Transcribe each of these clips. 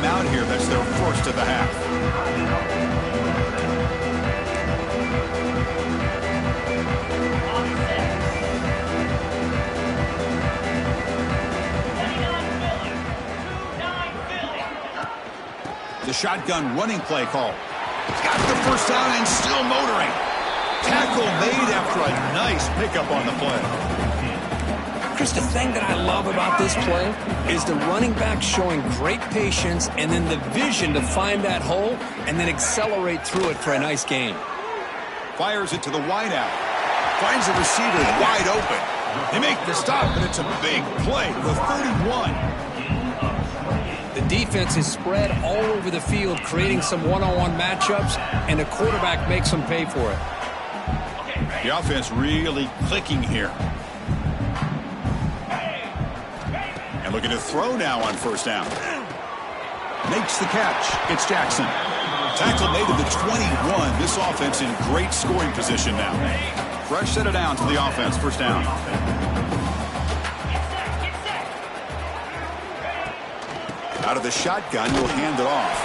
timeout here. That's their first of the half. The shotgun running play call. Got the first down and still motoring. Tackle made after a nice pickup on the play. Chris, the thing that I love about this play is the running back showing great patience and then the vision to find that hole and then accelerate through it for a nice gain. Fires it to the wideout. Finds the receiver wide open. They make the stop, but it's a big play to the 31. The defense is spread all over the field, creating some one-on-one matchups, and the quarterback makes them pay for it. The offense really clicking here. And looking to throw now on first down. Makes the catch. It's Jackson. Tackle made to the 21. This offense in great scoring position now. Fresh set it down to the offense. First down. Out of the shotgun, you'll hand it off.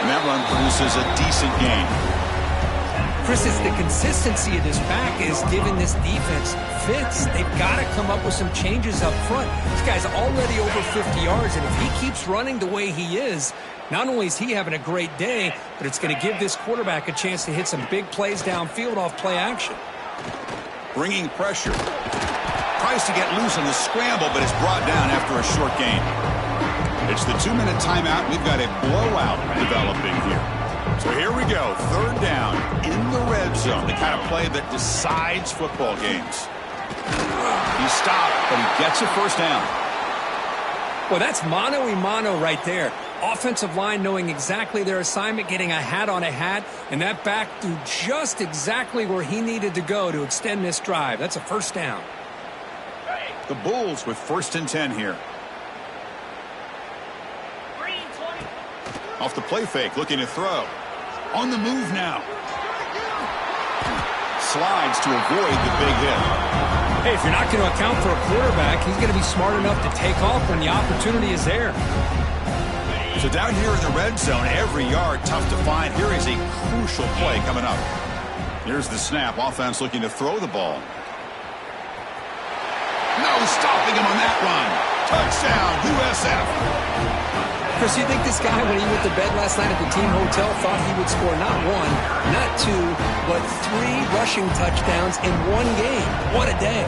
And that run produces a decent gain. Chris, it's the consistency of this back is giving this defense fits. They've got to come up with some changes up front. This guy's already over 50 yards, and if he keeps running the way he is, not only is he having a great day, but it's going to give this quarterback a chance to hit some big plays downfield off play action. Bringing pressure. Tries to get loose on the scramble, but is brought down after a short gain. It's the 2-minute timeout. We've got a blowout developing here. So here we go. Third down in the red zone. The kind of play that decides football games. He stopped, but he gets a first down. Well, that's mano-a-mano right there. Offensive line knowing exactly their assignment, getting a hat on a hat, and that back threw just exactly where he needed to go to extend this drive. That's a first down. The Bulls with 1st and 10 here. Off the play fake, looking to throw. On the move now. Slides to avoid the big hit. Hey, if you're not going to account for a quarterback, he's going to be smart enough to take off when the opportunity is there. So down here in the red zone, every yard tough to find. Here is a crucial play coming up. Here's the snap. Offense looking to throw the ball. No stopping him on that run. Touchdown, USF. Chris, you think this guy, when he went to bed last night at the team hotel, thought he would score not 1, not 2, but 3 rushing touchdowns in one game? What a day.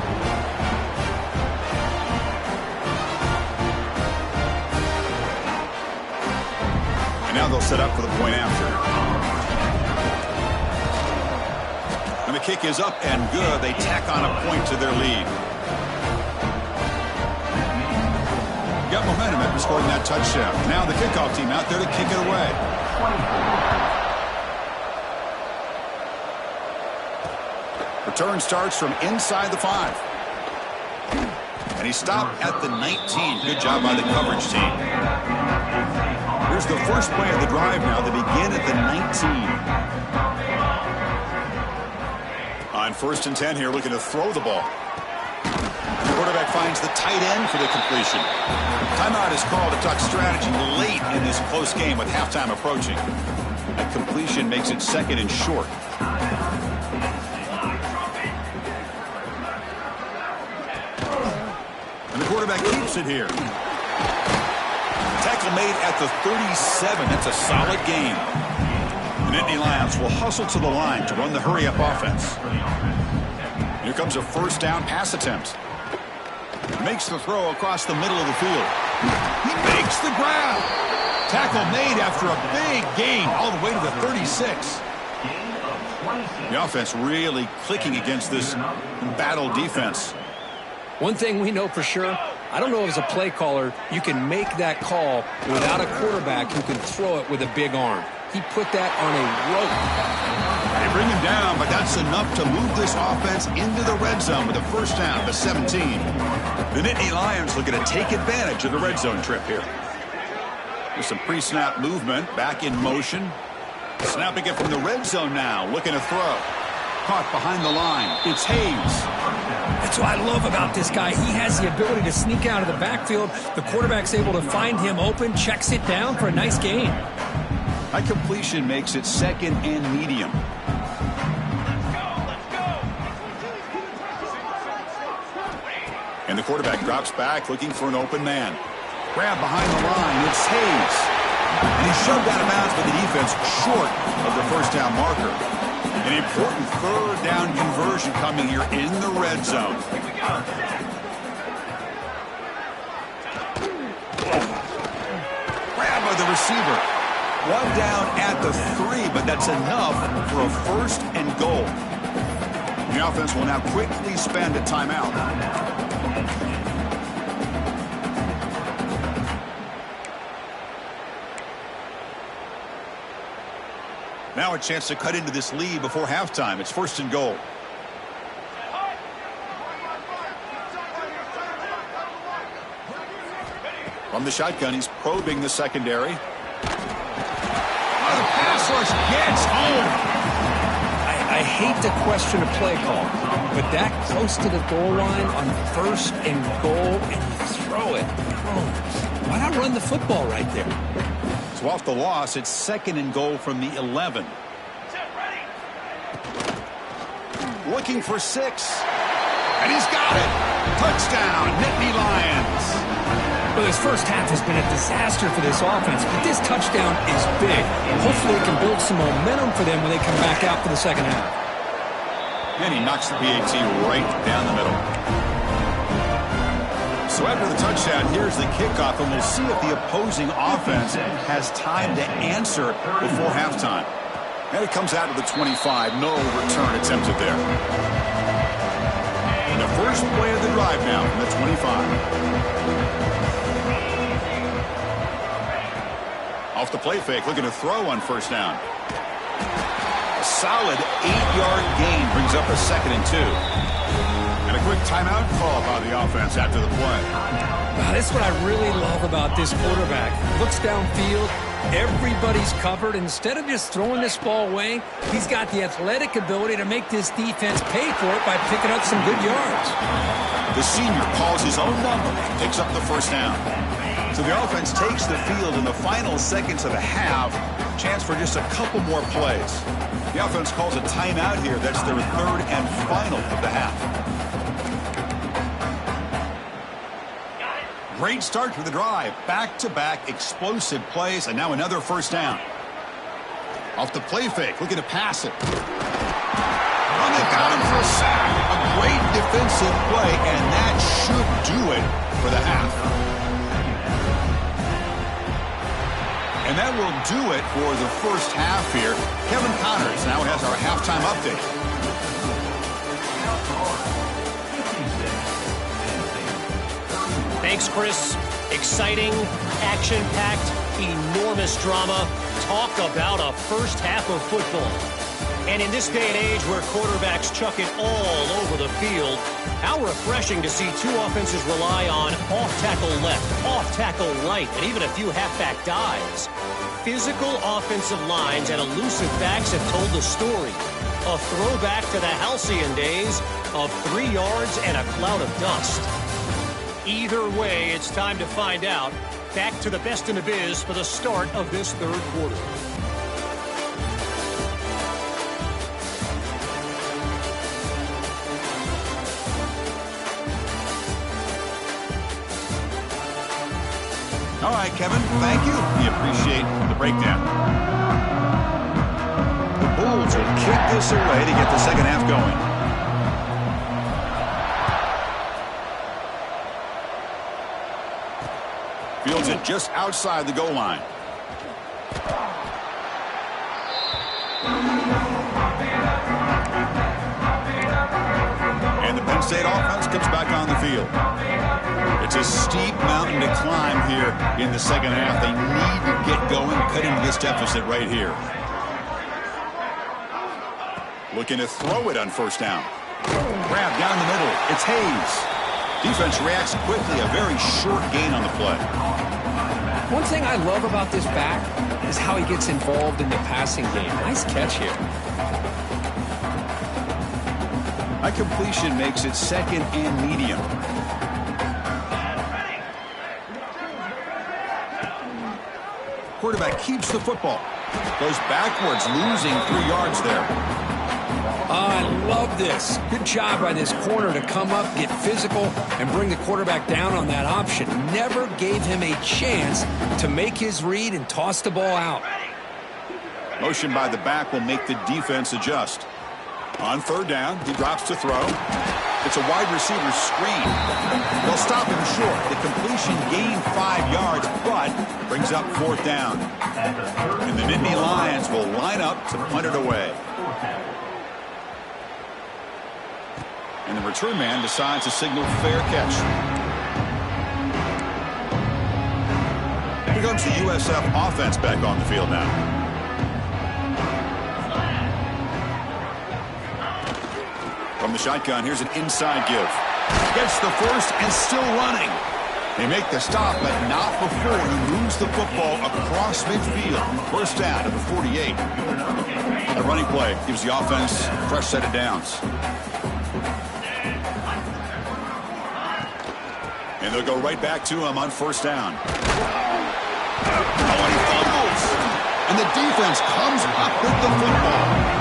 And now they'll set up for the point after. And the kick is up and good. They tack on a point to their lead. Got momentum after scoring that touchdown. Now the kickoff team out there to kick it away. Return starts from inside the 5. And he stopped at the 19. Good job by the coverage team. Here's the first play of the drive now. They begin at the 19. On 1st and 10 here, looking to throw the ball. The quarterback finds the tight end for the completion. Timeout is called to talk strategy late in this close game with halftime approaching. That completion makes it 2nd and short. And the quarterback keeps it here. Tackle made at the 37. That's a solid gain. The Nittany Lions will hustle to the line to run the hurry-up offense. Here comes a first down pass attempt. Makes the throw across the middle of the field. He makes the grab. Tackle made after a big gain all the way to the 36. The offense really clicking against this battle defense. One thing we know for sure, I don't know if as a play caller you can make that call without a quarterback who can throw it with a big arm. He put that on a rope. They bring him down, but that's enough to move this offense into the red zone with a first down, the 17. The Nittany Lions looking to take advantage of the red zone trip here. There's some pre-snap movement, back in motion. Snapping it from the red zone now, looking to throw. Caught behind the line. It's Hayes. That's what I love about this guy. He has the ability to sneak out of the backfield. The quarterback's able to find him open, checks it down for a nice gain. That completion makes it second and medium. And the quarterback drops back looking for an open man. Grab behind the line. It's Hayes. And he's shoved out of bounds by the defense short of the first down marker. An important third down conversion coming here in the red zone. Grab by the receiver. One down at the 3, but that's enough for a first and goal. The offense will now quickly spend a timeout. Now a chance to cut into this lead before halftime. It's first and goal. From the shotgun, he's probing the secondary. Oh, the pass rush gets home. I hate to question a play call, but that close to the goal line on first and goal, and you throw it. Oh, why not run the football right there? So off the loss, it's second and goal from the 11. Looking for 6. And he's got it. Touchdown, Nittany Lions. Well, this first half has been a disaster for this offense, but this touchdown is big. Hopefully it can build some momentum for them when they come back out for the second half. And he knocks the PAT right down the middle. So after the touchdown, here's the kickoff, and we'll see if the opposing offense has time to answer before halftime. And it comes out to the 25. No return attempted there. And the first play of the drive now from the 25. Off the play fake, looking to throw on first down. A solid 8-yard gain brings up a second and 2. And a quick timeout call by the offense after the play. Wow, that's what I really love about this quarterback. Looks downfield, everybody's covered. Instead of just throwing this ball away, he's got the athletic ability to make this defense pay for it by picking up some good yards. The senior calls his own number, picks up the first down. So the offense takes the field in the final seconds of the half. Chance for just a couple more plays. The offense calls a timeout here. That's their third and final of the half. Great start to the drive. Back-to-back explosive plays, and now another first down. Off the play fake, looking to pass it. Oh, they got him for a sack. A great defensive play, and that should do it for the half. And that will do it for the first half here. Kevin Connors now has our halftime update. Thanks, Chris. Exciting, action-packed, enormous drama. Talk about a first half of football. And in this day and age where quarterbacks chuck it all over the field, how refreshing to see two offenses rely on off-tackle left, off-tackle right, and even a few halfback dives. Physical offensive lines and elusive backs have told the story. A throwback to the halcyon days of 3 yards and a cloud of dust. Either way, it's time to find out. Back to the best in the biz for the start of this third quarter. All right, Kevin, thank you. We appreciate the breakdown. The Bulls will kick this away to get the second half going. Fields it just outside the goal line. And the Penn State offense comes back on the field. It's a steep mountain to climb here in the second half. They need to get going, cut into this deficit right here. Looking to throw it on first down. Grab down the middle. It's Hayes. Defense reacts quickly. A very short gain on the play. One thing I love about this back is how he gets involved in the passing game. Nice catch here. That completion makes it second and medium. Quarterback keeps the football. Goes backwards, losing 3 yards there. I love this. Good job by this corner to come up, get physical, and bring the quarterback down on that option. Never gave him a chance to make his read and toss the ball out. Motion by the back will make the defense adjust. On third down, he drops to throw. It's a wide receiver screen. They'll stop him short. The completion gained 5 yards, but brings up fourth down. And the Nittany Lions will line up to punt it away. And the return man decides to signal fair catch. Here comes the USF offense back on the field now. From the shotgun, here's an inside give. Gets the first and still running. They make the stop, but not before he moves the football across midfield. First down to the 48. The running play gives the offense a fresh set of downs. And they'll go right back to him on first down. Oh, and he fumbles. And the defense comes up with the football.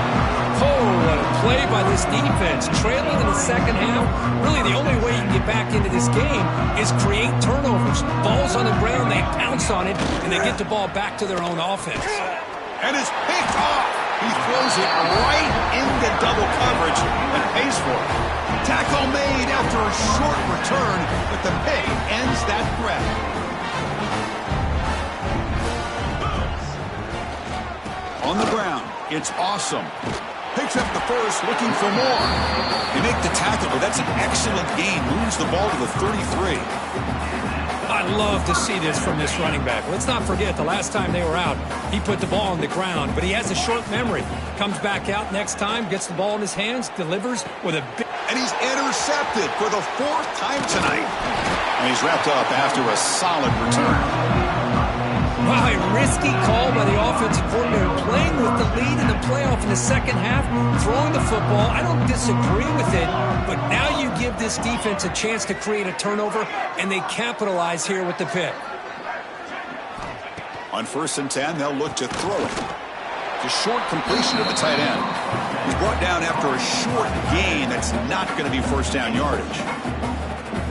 Oh, what a play by this defense. Trailing in the second half. Really, the only way you can get back into this game is create turnovers. Ball's on the ground, they pounce on it, and they get the ball back to their own offense. And it's picked off. He throws it right into double coverage and pays for it. Tackle made after a short return, but the pick ends that threat. On the ground, it's awesome. Picks up the first, looking for more. They make the tackle, but that's an excellent gain. Moves the ball to the 33. I love to see this from this running back. Let's not forget, the last time they were out, he put the ball on the ground, but he has a short memory. Comes back out next time, gets the ball in his hands, delivers with a big... And he's intercepted for the 4th time tonight. And he's wrapped up after a solid return. Wow, a risky call by the offensive coordinator, playing with the lead in the playoff in the second half, throwing the football. I don't disagree with it, but now you give this defense a chance to create a turnover, and they capitalize here with the pick. On 1st and 10, they'll look to throw it. The short completion of the tight end. He's brought down after a short gain that's not going to be first down yardage.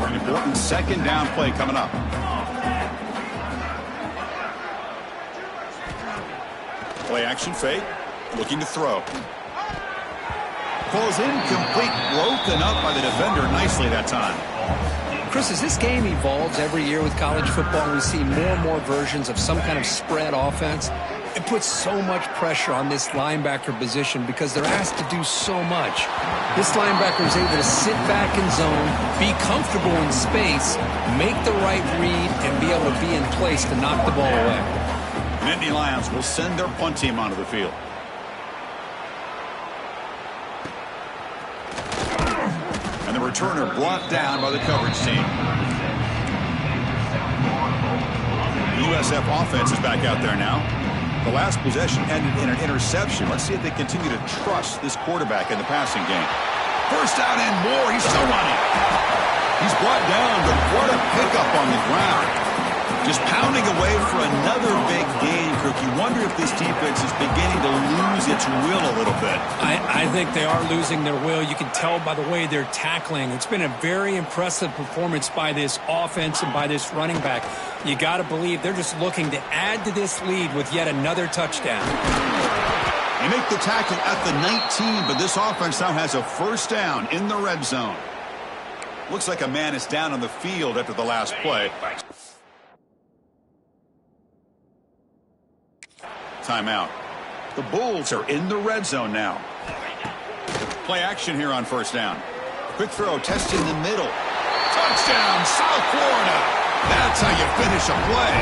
An important second down play coming up. Play action fake, looking to throw. Falls incomplete, broken up by the defender nicely that time. Chris, as this game evolves every year with college football, and we see more and more versions of some kind of spread offense, it puts so much pressure on this linebacker position because they're asked to do so much. This linebacker is able to sit back in zone, be comfortable in space, make the right read, and be able to be in place to knock the ball away. Nittany Lions will send their punt team onto the field. And the returner brought down by the coverage team. The USF offense is back out there now. The last possession ended in an interception. Let's see if they continue to trust this quarterback in the passing game. First down and more. He's still running. He's brought down, but what a pickup on the ground. Just pounding away for another big gain, Kirk. You wonder if this defense is beginning to lose its will a little bit. I think they are losing their will. You can tell by the way they're tackling. It's been a very impressive performance by this offense and by this running back. You got to believe they're just looking to add to this lead with yet another touchdown. They make the tackle at the 19, but this offense now has a first down in the red zone. Looks like a man is down on the field after the last play. Timeout. The Bulls are in the red zone now. Play action here on first down. Quick throw, testing the middle. Touchdown, South Florida. That's how you finish a play.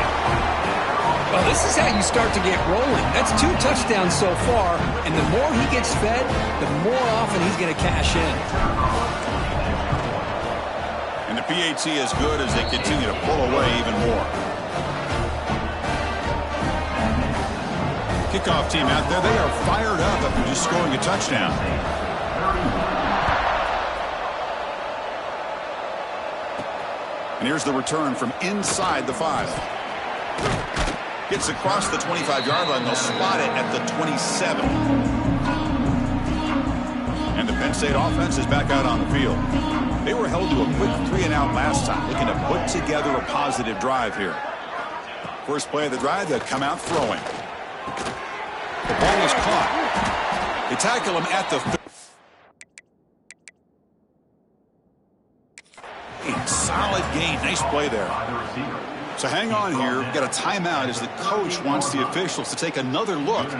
Well, this is how you start to get rolling. That's 2 touchdowns so far, and the more he gets fed, the more often he's going to cash in. And the PAT is good as they continue to pull away even more. Kickoff team out there, they are fired up after just scoring a touchdown. And here's the return from inside the 5. Gets across the 25-yard line. They'll spot it at the 27. And the Penn State offense is back out on the field. They were held to a quick 3-and-out last time, looking to put together a positive drive here. First play of the drive, they'll come out throwing. The ball is caught. They tackle him at the 30. Solid gain. Nice play there. So hang on here. We've got a timeout as the coach wants the officials to take another look.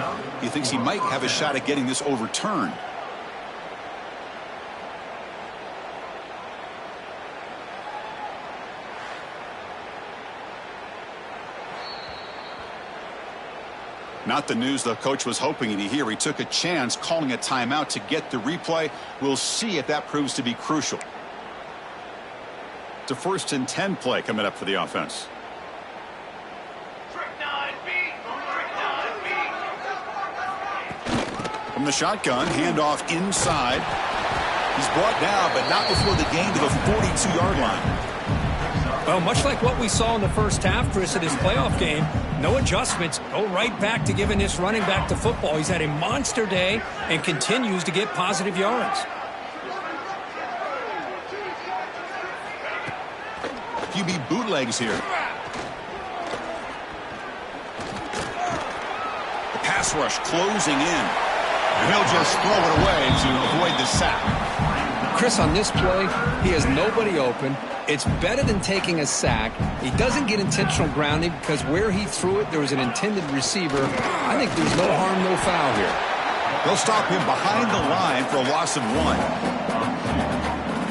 He thinks he might have a shot at getting this overturned. Not the news the coach was hoping to hear. He took a chance calling a timeout to get the replay. We'll see if that proves to be crucial. It's a 1st and 10 play coming up for the offense. From the shotgun, handoff inside. He's brought down, but not before the gain to the 42-yard line. Well, much like what we saw in the first half, Chris, of this playoff game, no adjustments. Go right back to giving this running back to football. He's had a monster day and continues to get positive yards. QB bootlegs here. The pass rush closing in. And he'll just throw it away to avoid the sack. Chris, on this play, he has nobody open. It's better than taking a sack. He doesn't get intentional grounding because where he threw it, there was an intended receiver. I think there's no harm, no foul here. They'll stop him behind the line for a loss of 1.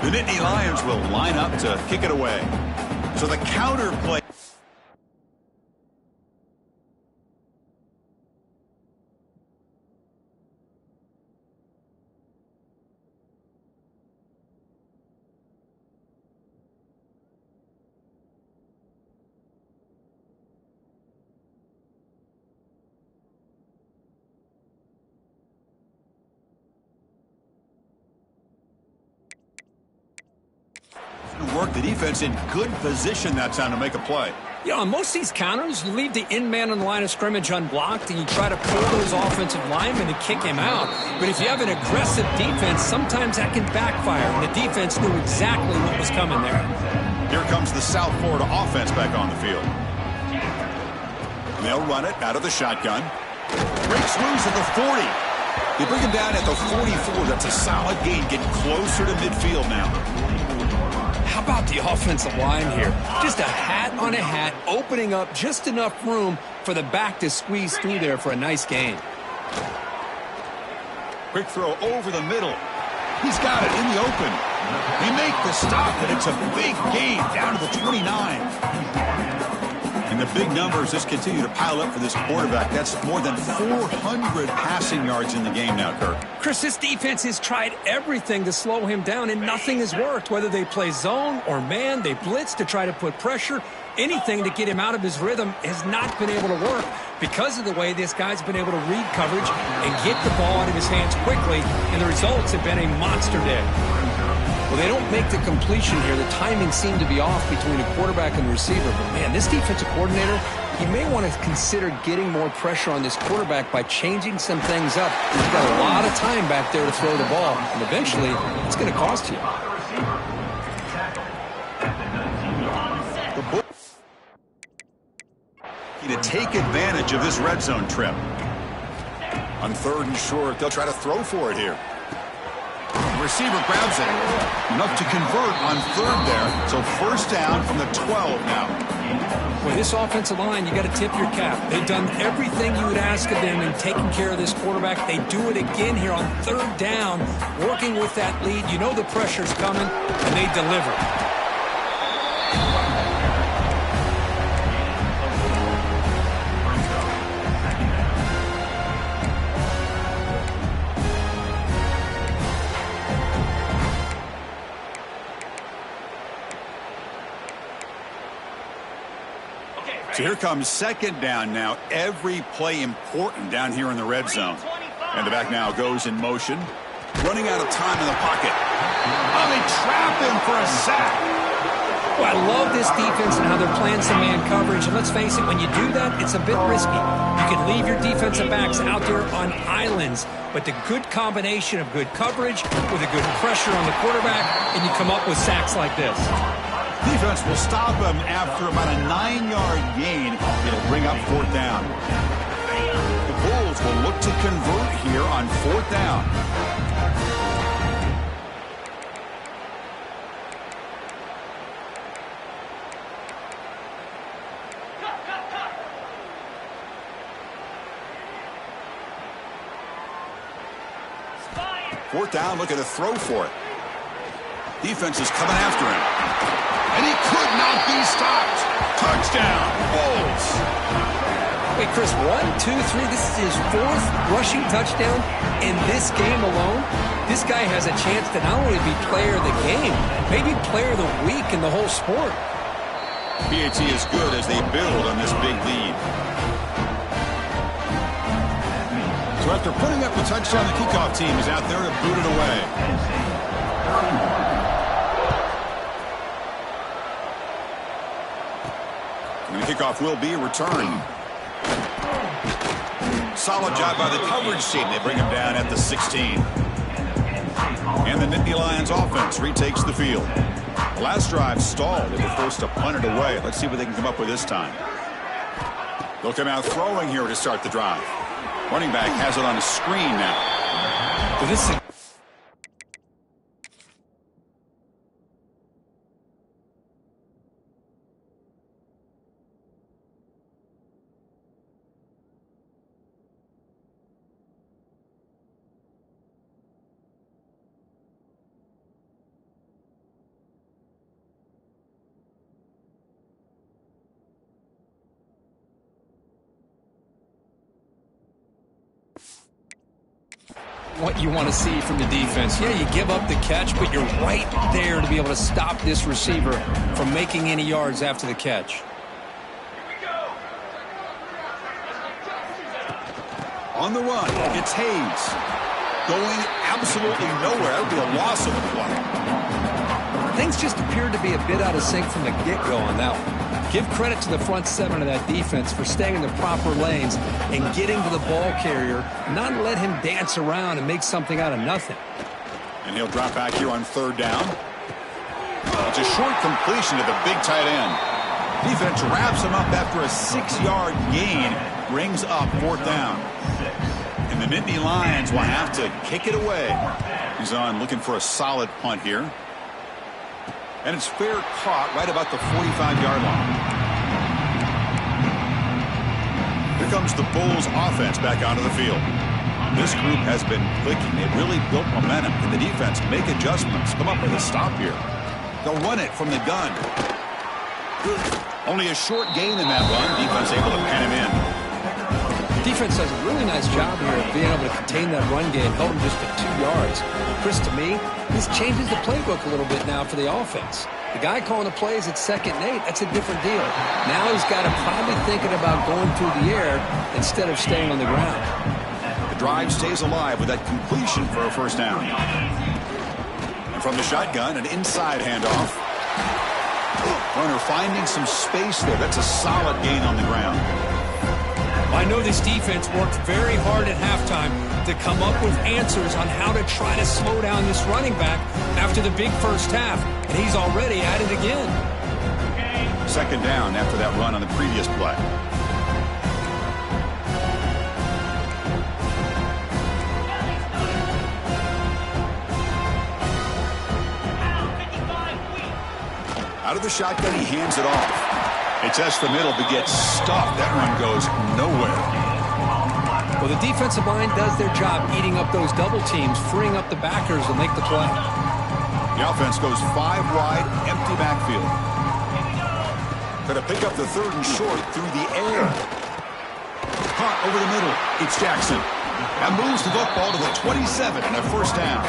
The Nittany Lions will line up to kick it away. So the counter play. Work the defense in good position that time to make a play. You know, on most of these counters, you leave the in-man on the line of scrimmage unblocked and you try to pull those offensive linemen to kick him out. But if you have an aggressive defense, sometimes that can backfire. And the defense knew exactly what was coming there. Here comes the South Florida offense back on the field. And they'll run it out of the shotgun. Breaks loose at the 40. They bring him down at the 44. That's a solid gain, getting closer to midfield now. How about the offensive line here? Just a hat on a hat, opening up just enough room for the back to squeeze through there for a nice gain. Quick throw over the middle. He's got it in the open. They make the stop, and it's a big gain down to the 29. And the big numbers just continue to pile up for this quarterback. That's more than 400 passing yards in the game now, Kirk. Chris, this defense has tried everything to slow him down, and nothing has worked. Whether they play zone or man, they blitz to try to put pressure. Anything to get him out of his rhythm has not been able to work because of the way this guy's been able to read coverage and get the ball out of his hands quickly, and the results have been a monster day. Well, they don't make the completion here. The timing seemed to be off between a quarterback and the receiver. But, man, this defensive coordinator, he may want to consider getting more pressure on this quarterback by changing some things up. He's got a lot of time back there to throw the ball, and eventually it's going to cost you. To take advantage of this red zone trip. On 3rd and short, they'll try to throw for it here. The receiver grabs it. Enough to convert on 3rd there. So 1st down from the 12 now. With this offensive line, you got to tip your cap. They've done everything you would ask of them in taking care of this quarterback. They do it again here on 3rd down, working with that lead. You know the pressure's coming, and they deliver. So here comes 2nd down now. Every play important down here in the red zone. And the back now goes in motion. Running out of time in the pocket. Oh, they trap him for a sack. Well, I love this defense and how they're playing some man coverage. And let's face it, when you do that, it's a bit risky. You can leave your defensive backs out there on islands, but the good combination of good coverage with a good pressure on the quarterback, and you come up with sacks like this. Defense will stop him after about a 9-yard gain. It'll bring up 4th down. The Bulls will look to convert here on 4th down. Fourth down, look at a throw for it. Defense is coming after him. And he could not be stopped. Touchdown, Bulls. Wait, Chris, 1, 2, 3. This is his 4th rushing touchdown in this game alone. This guy has a chance to not only be player of the game, maybe player of the week in the whole sport. PAT is good as they build on this big lead. So after putting up a touchdown, the kickoff team is out there to boot it away. And the kickoff will be a return. Solid job by the coverage team. They bring him down at the 16. And the Nittany Lions offense retakes the field. The last drive stalled. They were forced to punt it away. Let's see what they can come up with this time. They'll come out throwing here to start the drive. Running back has it on the screen now. So this is what you want to see from the defense. Yeah, you give up the catch, but you're right there to be able to stop this receiver from making any yards after the catch. On the run, it's Hayes. Going absolutely nowhere. That would be a loss of the play. Things just appeared to be a bit out of sync from the get-go on that one. Give credit to the front 7 of that defense for staying in the proper lanes and getting to the ball carrier, not let him dance around and make something out of nothing. And he'll drop back here on 3rd down. It's a short completion to the big tight end. Defense wraps him up after a 6-yard gain, brings up 4th down. And the Nittany Lions will have to kick it away. He's on looking for a solid punt here. And it's fair caught right about the 45-yard line. Here comes the Bulls offense back onto the field. This group has been clicking. They've really built momentum. Can the defense make adjustments? Come up with a stop here. They'll run it from the gun. Only a short gain in that run. Defense able to pen him in. Defense does a really nice job here of being able to contain that run game, held him just at 2 yards. Chris, to me, this changes the playbook a little bit now for the offense. The guy calling the plays at 2nd and 8, that's a different deal. Now he's got to probably thinking about going through the air instead of staying on the ground. The drive stays alive with that completion for a 1st down. And from the shotgun, an inside handoff. Runner finding some space there. That's a solid gain on the ground. I know this defense worked very hard at halftime to come up with answers on how to try to slow down this running back after the big first half, and he's already at it again. 2nd down after that run on the previous play. Out of the shotgun, he hands it off. It tests the middle, but gets stuffed. That run goes nowhere. Well, the defensive line does their job eating up those double teams, freeing up the backers to make the play. The offense goes 5 wide, empty backfield. Going to pick up the 3rd and short through the air. Caught over the middle. It's Jackson. That moves the football to the 27 and a 1st down.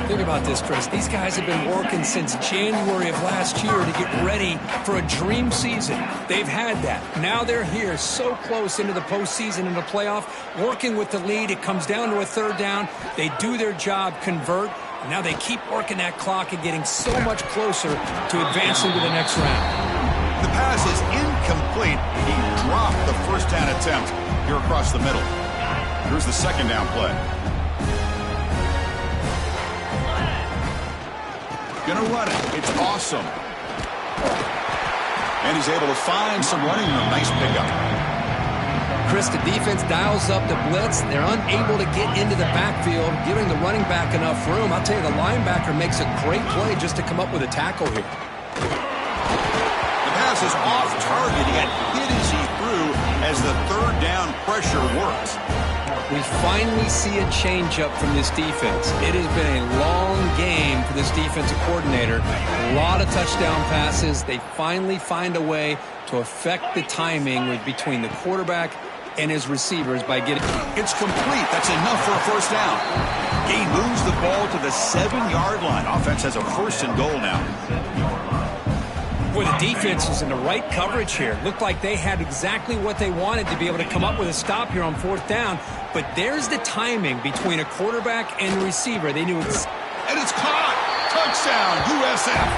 Think about this, Chris. These guys have been working since January of last year to get ready for a dream season. They've had that. Now they're here so close into the postseason and the playoff, working with the lead. It comes down to a 3rd down. They do their job, convert. Now they keep working that clock and getting so much closer to advancing to the next round. The pass is incomplete. He dropped the first down attempt here across the middle. Here's the second down play. Gonna run it. It's awesome. And he's able to find some running room. Nice pickup. Chris, the defense dials up the blitz. They're unable to get into the backfield, giving the running back enough room. I'll tell you, the linebacker makes a great play just to come up with a tackle here. The pass is off target. He got hit as he threw as the third down pressure worked. We finally see a change-up from this defense. It has been a long game for this defensive coordinator. A lot of touchdown passes. They finally find a way to affect the timing between the quarterback and his receivers by getting... It's complete. That's enough for a first down. He moves the ball to the 7-yard line. Offense has a first and goal now. Boy, the defense was in the right coverage here. Looked like they had exactly what they wanted to be able to come up with a stop here on fourth down. But there's the timing between a quarterback and the receiver. They knew it's... And it's caught! Touchdown, USF!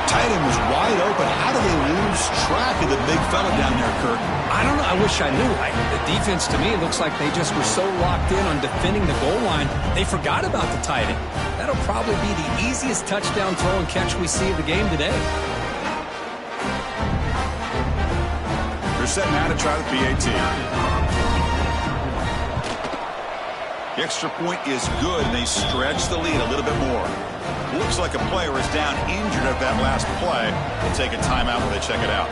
Tight end was wide open. How do they lose track of the big fella down there, Kirk? I don't know. I wish I knew. The defense, to me, looks like they just were so locked in on defending the goal line, they forgot about the tight end. That'll probably be the easiest touchdown throw and catch we see of the game today. They're setting out to try the PAT. The extra point is good, and they stretch the lead a little bit more. Looks like a player is down injured at that last play. We'll take a timeout while they check it out.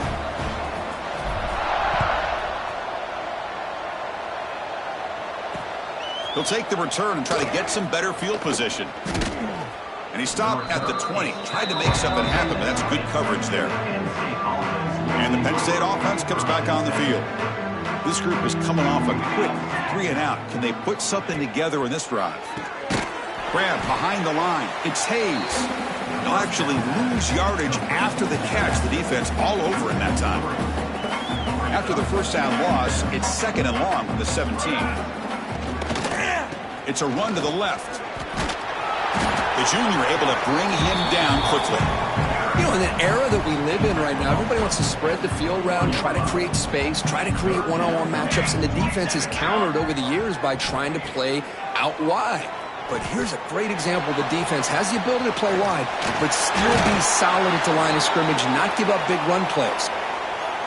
He'll take the return and try to get some better field position. And he stopped at the 20. Tried to make something happen, but that's good coverage there. And the Penn State offense comes back on the field. This group is coming off a quick 3-and-out. Can they put something together in this drive? Grab behind the line. It's Hayes. They'll actually lose yardage after the catch. The defense all over in that time. After the first down loss, it's second and long from the 17. It's a run to the left. The junior able to bring him down quickly. You know, in the era that we live in right now, everybody wants to spread the field around, try to create space, try to create one-on-one matchups, and the defense is countered over the years by trying to play out wide. But here's a great example. The defense has the ability to play wide, but still be solid at the line of scrimmage and not give up big run plays.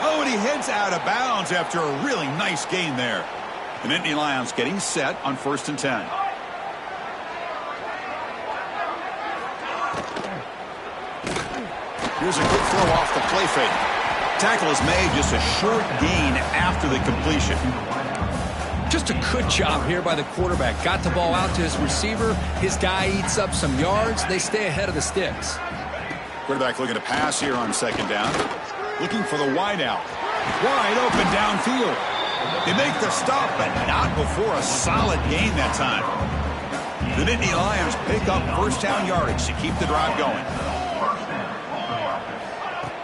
Oh, and he heads out of bounds after a really nice gain there. The Nittany Lions getting set on 1st and 10. Here's a good throw off the play fake. Tackle is made, just a short gain after the completion. Just a good job here by the quarterback. Got the ball out to his receiver. His guy eats up some yards. They stay ahead of the sticks. Quarterback looking to pass here on 2nd down. Looking for the wide out. Wide open downfield. They make the stop, but not before a solid gain that time. The Nittany Lions pick up first down yardage to keep the drive going.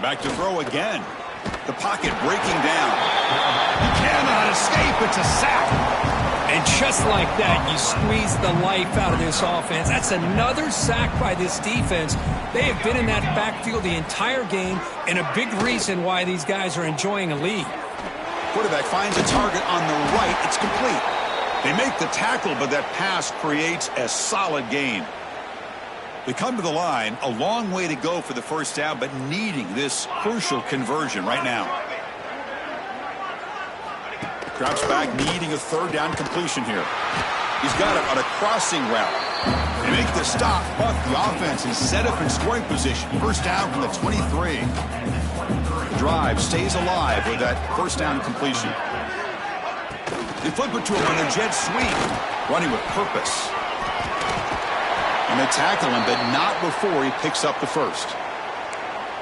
Back to throw again. The pocket breaking down. He cannot escape. It's a sack. And just like that, you squeeze the life out of this offense. That's another sack by this defense. They have been in that backfield the entire game, and a big reason why these guys are enjoying a lead. Quarterback finds a target on the right. It's complete. They make the tackle, but that pass creates a solid gain. They come to the line, a long way to go for the first down, but needing this crucial conversion right now. Drops back, needing a 3rd down completion here. He's got it on a crossing route. They make the stop, but the offense is set up in scoring position. First down from the 23. The drive stays alive with that first down completion. They flip it to him on a jet sweep, running with purpose. And they tackle him, but not before he picks up the first.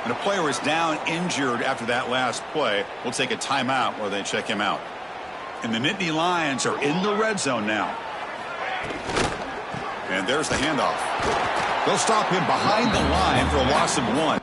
And a player is down injured after that last play. We'll take a timeout while they check him out. And the Nittany Lions are in the red zone now. And there's the handoff. They'll stop him behind the line for a loss of 1.